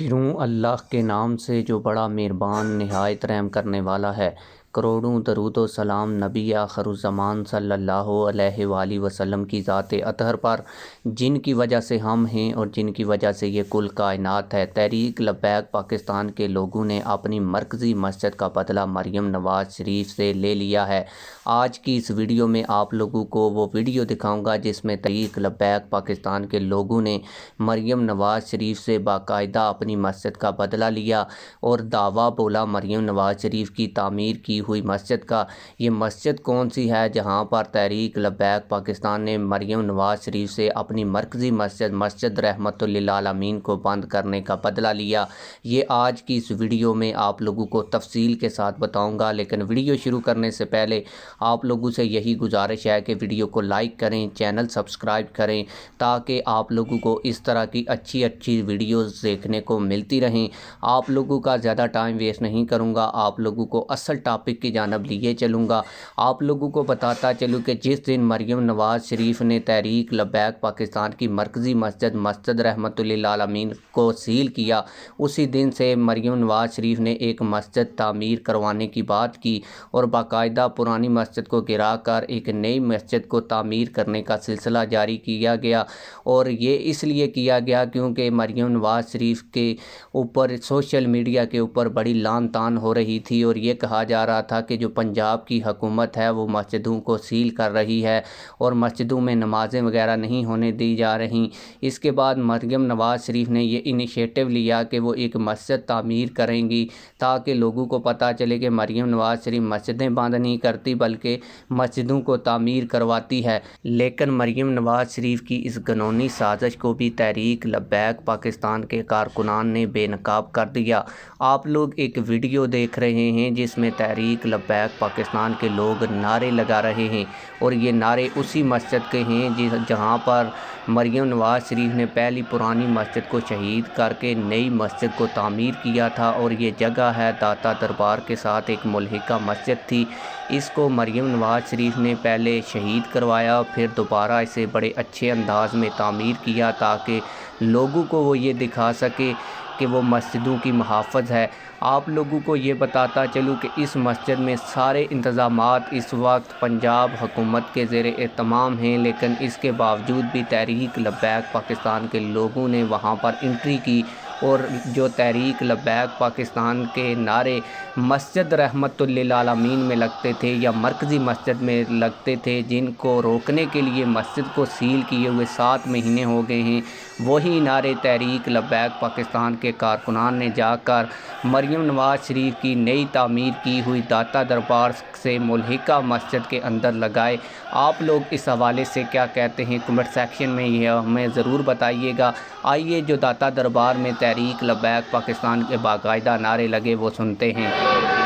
शुरू अल्लाह के नाम से जो बड़ा मेहरबान निहायत रहम करने वाला है। करोड़ों दरूद व सलाम नबी आखिरुज़्ज़मान सल्लल्लाहु अलैहि वसल्लम की ज़ात अतहर पर, जिनकी वजह से हम हैं और जिनकी वजह से ये कुल कायनात है। तहरीक लब्बैक पाकिस्तान के लोगों ने अपनी मरकज़ी मस्जिद का बदला मरियम नवाज़ शरीफ से ले लिया है। आज की इस वीडियो में आप लोगों को वो वीडियो दिखाऊंगा जिसमें तहरीक लब्बैक पाकिस्तान के लोगों ने मरियम नवाज़ शरीफ से बाकायदा अपनी मस्जिद का बदला लिया और दावा बोला मरियम नवाज़ शरीफ की तामीर की हुई मस्जिद का। ये मस्जिद कौन सी है जहां पर तहरीक लब्बैक पाकिस्तान ने मरियम नवाज़ शरीफ से अपनी मरकज़ी मस्जिद रहमतुल लिल आलमीन को बंद करने का बदला लिया। ये आज की इस वीडियो में आप लोगों को तफसील के साथ बताऊंगा। लेकिन वीडियो शुरू करने से पहले आप लोगों से यही गुजारिश है कि वीडियो को लाइक करें, चैनल सब्सक्राइब करें, ताकि आप लोगों को इस तरह की अच्छी अच्छी वीडियोस देखने को मिलती रहें। आप लोगों का ज़्यादा टाइम वेस्ट नहीं करूंगा, आप लोगों को असल टॉपिक की जानब लिए चलूँगा। आप लोगों को बताता चलूँ कि जिस दिन मरियम नवाज़ शरीफ ने तहरीक लब्बैक पाकिस्तान की मरकज़ी मस्जिद रहमतुल लिल आलमीन को सील किया, उसी दिन से मरियम नवाज़ शरीफ ने एक मस्जिद तामीर करवाने की बात की और बाकायदा पुरानी मस्जिद को गिरा कर एक नई मस्जिद को तामीर करने का सिलसिला जारी किया गया। और ये इसलिए किया गया क्योंकि मरियम नवाज़ शरीफ के ऊपर सोशल मीडिया के ऊपर बड़ी लान तान हो रही थी और ये कहा जा रहा था कि जो पंजाब की हुकूमत है वो मस्जिदों को सील कर रही है और मस्जिदों में नमाज़ें वगैरह नहीं होने दी जा रही। इसके बाद मरियम नवाज़ शरीफ ने ये इनिशिएटिव लिया कि वो एक मस्जिद तामीर करेंगी ताकि लोगों को पता चले कि मरियम नवाज़ शरीफ मस्जिदें बंद नहीं करती बल्कि मस्जिदों को तामीर करवाती है। लेकिन मरियम नवाज़ शरीफ की इस गनौनी साजिश को भी तहरीक लब्बैक पाकिस्तान के कारकुनान ने बेनकाब कर दिया। आप लोग एक वीडियो देख रहे हैं जिसमें तहरीक लब्बैक पाकिस्तान के लोग नारे लगा रहे हैं और ये नारे उसी मस्जिद के हैं जहां पर मरियम नवाज़ शरीफ ने पहली पुरानी मस्जिद को शहीद करके नई मस्जिद को तामीर किया था। और ये जगह है दाता दरबार के साथ एक मुल्हिका मस्जिद थी। इसको मरियम नवाज़ शरीफ ने पहले शहीद करवाया, फिर दोबारा इसे बड़े अच्छे अंदाज में तामीर किया ताकि लोगों को वो ये दिखा सके कि वो मस्जिदों की मुहाफ़िज़ है। आप लोगों को ये बताता चलूँ कि इस मस्जिद में सारे इंतज़ामात इस वक्त पंजाब हुकूमत के ज़ेरे एहतमाम हैं, लेकिन इसके बावजूद भी तहरीक लब्बैक पाकिस्तान के लोगों ने वहाँ पर एंट्री की और जो तहरीक लब्बैक पाकिस्तान के नारे मस्जिद रहमतुल लिल आलमीन में लगते थे या मरकज़ी मस्जिद में लगते थे, जिनको रोकने के लिए मस्जिद को सील किए हुए 7 महीने हो गए हैं, वही नारे तहरीक लब्बैक पाकिस्तान के कारकुनान ने जाकर मरियम नवाज़ शरीफ की नई तामीर की हुई दाता दरबार से मुल्हिका मस्जिद के अंदर लगाए। आप लोग इस हवाले से क्या कहते हैं कमेंट सेक्शन में यह हमें ज़रूर बताइएगा। आइए जो दाता दरबार में तहरीक लब्बैक पाकिस्तान के बाकायदा नारे लगे वो सुनते हैं।